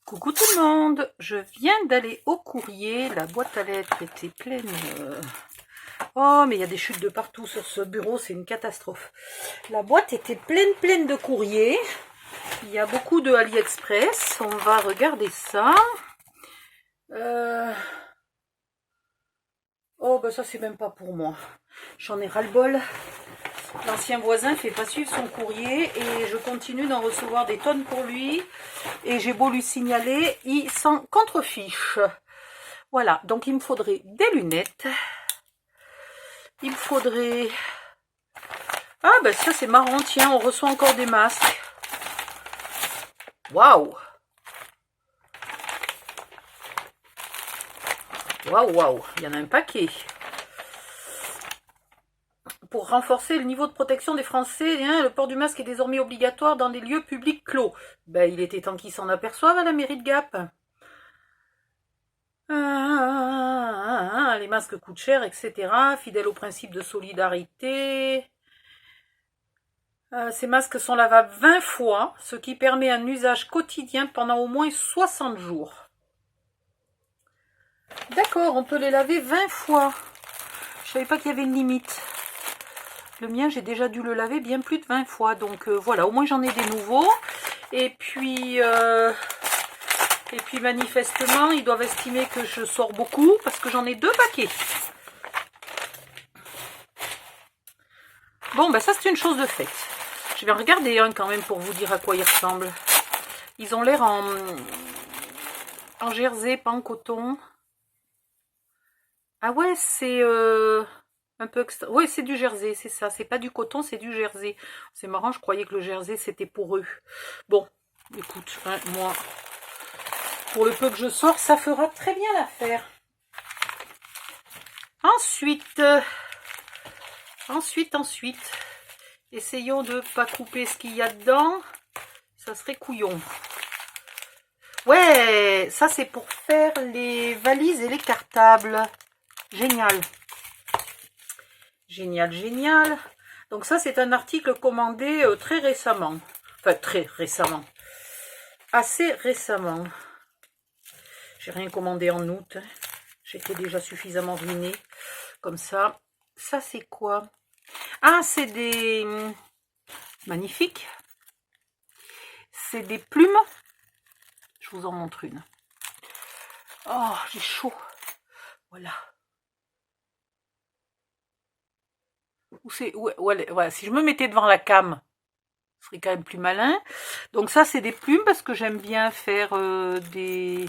Coucou tout le monde, je viens d'aller au courrier, la boîte à lettres était pleine. Oh mais il y a des chutes de partout sur ce bureau, c'est une catastrophe. La boîte était pleine de courrier, il y a beaucoup de AliExpress, on va regarder ça. Oh bah ça c'est même pas pour moi, j'en ai ras-le-bol. L'ancien voisin fait pas suivre son courrier et je continue d'en recevoir des tonnes pour lui. Et j'ai beau lui signaler, il s'en contrefiche. Voilà, donc il me faudrait des lunettes. Il me faudrait... Ah ben ça c'est marrant, tiens, on reçoit encore des masques. Waouh! Waouh, il y en a un paquet. Pour renforcer le niveau de protection des Français, le port du masque est désormais obligatoire dans les lieux publics clos. Ben, il était temps qu'ils s'en aperçoivent à la mairie de Gap. Les masques coûtent cher, etc. Fidèle au principe de solidarité. Ces masques sont lavables 20 fois, ce qui permet un usage quotidien pendant au moins 60 jours. D'accord, on peut les laver 20 fois. Je savais pas qu'il y avait une limite. Le mien, j'ai déjà dû le laver bien plus de 20 fois. Donc voilà, au moins j'en ai des nouveaux. Et puis manifestement, ils doivent estimer que je sors beaucoup parce que j'en ai 2 paquets. Bon, ben ça c'est une chose de faite. Je vais en regarder un quand même pour vous dire à quoi ils ressemblent. Ils ont l'air en jersey, pas en coton. Ah ouais, c'est... un peu extra... Oui, c'est du jersey, c'est ça. C'est pas du coton, c'est du jersey. C'est marrant, je croyais que le jersey, c'était pour eux. Bon, écoute, hein, moi, pour le peu que je sors, ça fera très bien l'affaire. Ensuite, essayons de pas couper ce qu'il y a dedans. Ça serait couillon. Ouais, ça c'est pour faire les valises et les cartables. Génial. Génial. Donc ça, c'est un article commandé très récemment. Enfin, très récemment. Assez récemment. J'ai rien commandé en août. J'étais déjà suffisamment ruinée. Comme ça. Ça, c'est quoi? Ah, c'est des... Magnifiques. C'est des plumes. Je vous en montre une. Oh, j'ai chaud. Voilà. Ouais, si je me mettais devant la cam, ce serait quand même plus malin. Donc ça, c'est des plumes parce que j'aime bien faire des...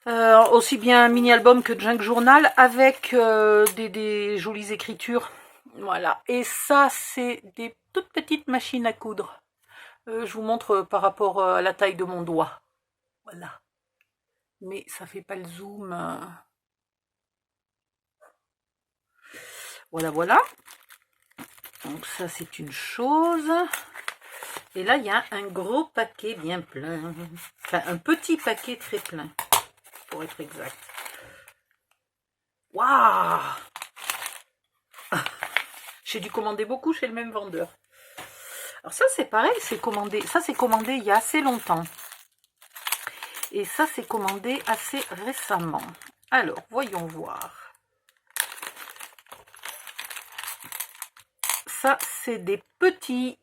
aussi bien un mini-album que Junk Journal avec des jolies écritures. Voilà. Et ça, c'est des toutes petites machines à coudre. Je vous montre par rapport à la taille de mon doigt. Voilà. Mais ça fait pas le zoom. Voilà. Donc ça, c'est une chose. Et là, il y a un gros paquet bien plein. Enfin, un petit paquet très plein, pour être exact. Waouh! J'ai dû commander beaucoup chez le même vendeur. Alors ça, c'est pareil, c'est commandé. Ça, c'est commandé il y a assez longtemps. Et ça, c'est commandé assez récemment. Alors, voyons voir. Ça, c'est des petits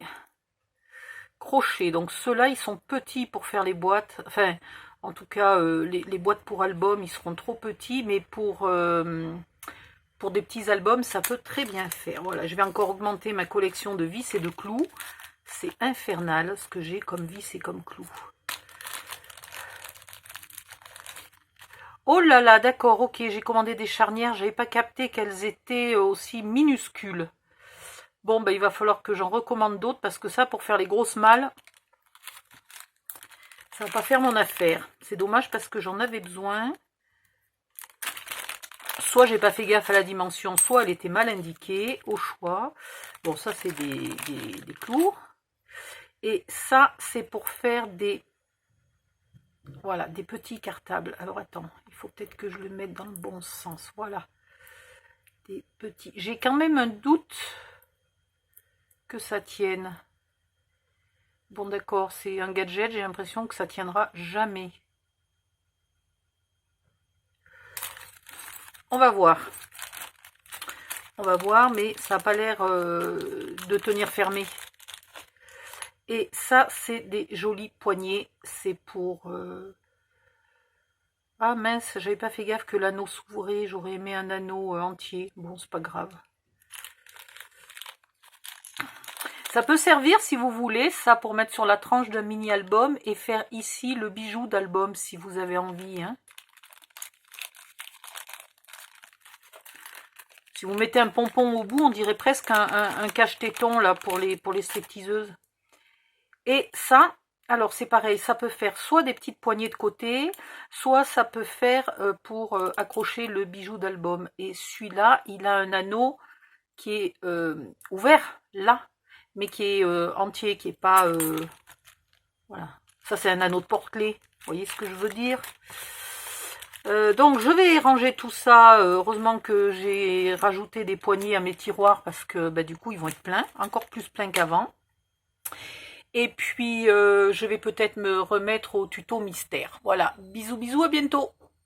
crochets. Donc, ceux-là, ils sont petits pour faire les boîtes. Enfin, en tout cas, les boîtes pour albums, ils seront trop petits. Mais pour des petits albums, ça peut très bien faire. Voilà, je vais encore augmenter ma collection de vis et de clous. C'est infernal ce que j'ai comme vis et comme clous. Oh là là, d'accord, ok, j'ai commandé des charnières, j'avais pas capté qu'elles étaient aussi minuscules. Bon, ben il va falloir que j'en recommande d'autres parce que ça, pour faire les grosses malles, ça va pas faire mon affaire. C'est dommage parce que j'en avais besoin. Soit j'ai pas fait gaffe à la dimension, soit elle était mal indiquée, au choix. Bon, ça c'est des clous. Et ça, c'est pour faire des... Voilà, des petits cartables. Alors attends, il faut peut-être que je le mette dans le bon sens. Voilà. Des petits. J'ai quand même un doute que ça tienne. Bon d'accord, c'est un gadget, j'ai l'impression que ça tiendra jamais. On va voir. On va voir, mais ça n'a pas l'air de tenir fermé. Et ça, c'est des jolis poignets. C'est pour... Ah mince, j'avais pas fait gaffe que l'anneau s'ouvrait. J'aurais aimé un anneau entier. Bon, c'est pas grave. Ça peut servir, si vous voulez, ça pour mettre sur la tranche d'un mini-album et faire ici le bijou d'album, si vous avez envie. Hein. Si vous mettez un pompon au bout, on dirait presque un cache-téton là pour les stripteaseuses. Et ça, alors c'est pareil, ça peut faire soit des petites poignées de côté, soit ça peut faire pour accrocher le bijou d'album. Et celui-là, il a un anneau qui est ouvert là, mais qui est entier, qui est pas... voilà. Ça, c'est un anneau de porte-clés. Vous voyez ce que je veux dire? Donc, je vais ranger tout ça. Heureusement que j'ai rajouté des poignées à mes tiroirs parce que bah, du coup, ils vont être pleins, encore plus pleins qu'avant. Et puis, je vais peut-être me remettre au tuto mystère. Voilà, bisous, bisous, à bientôt!